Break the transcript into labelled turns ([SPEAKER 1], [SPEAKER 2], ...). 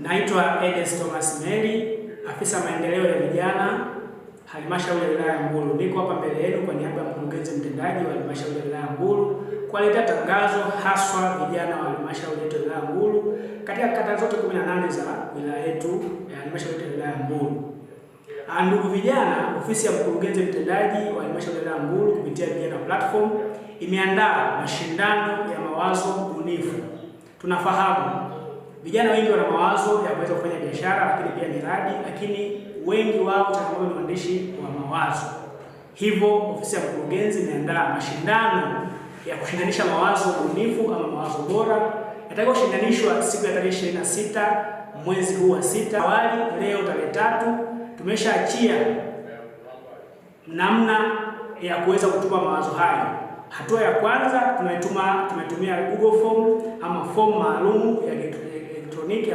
[SPEAKER 1] Naitwa Edes Thomas Meli, afisa maendeleo ya vijana halmashauri ya wilaya ya Mbulu. Niko hapa mbele yenu kwa niaba ya mkurugenzi mtendaji wa halmashauri ya wilaya ya Mbulu kuwaletea tangazo haswa vijana wa halmashauri yetu ya wilaya ya Mbulu katika kata zote 18 za wilaya yetu ya halmashauri ya wilaya ya Mbulu. Ndugu vijana, ofisi ya mkurugenzi mtendaji wa halmashauri ya wilaya ya Mbulu kupitia Vijana Platform imeandaa mashindano ya mawazo bunifu. Tunafahamu vijana wengi wana mawazo ya kuweza kufanya biashara, lakini pia miradi, lakini wengi wao changamoto ni uandishi wa mawazo. Hivyo ofisi ya mkurugenzi imeandaa mashindano ya kushindanisha mawazo bunifu ama mawazo bora yatakayoshindanishwa siku ya tarehe 26 mwezi huu wa 6. Awali leo tarehe 3 tumeshaachia namna ya kuweza kutuma mawazo hayo. Hatua ya kwanza tumetumia Google Form ama form maalum ya elektroniki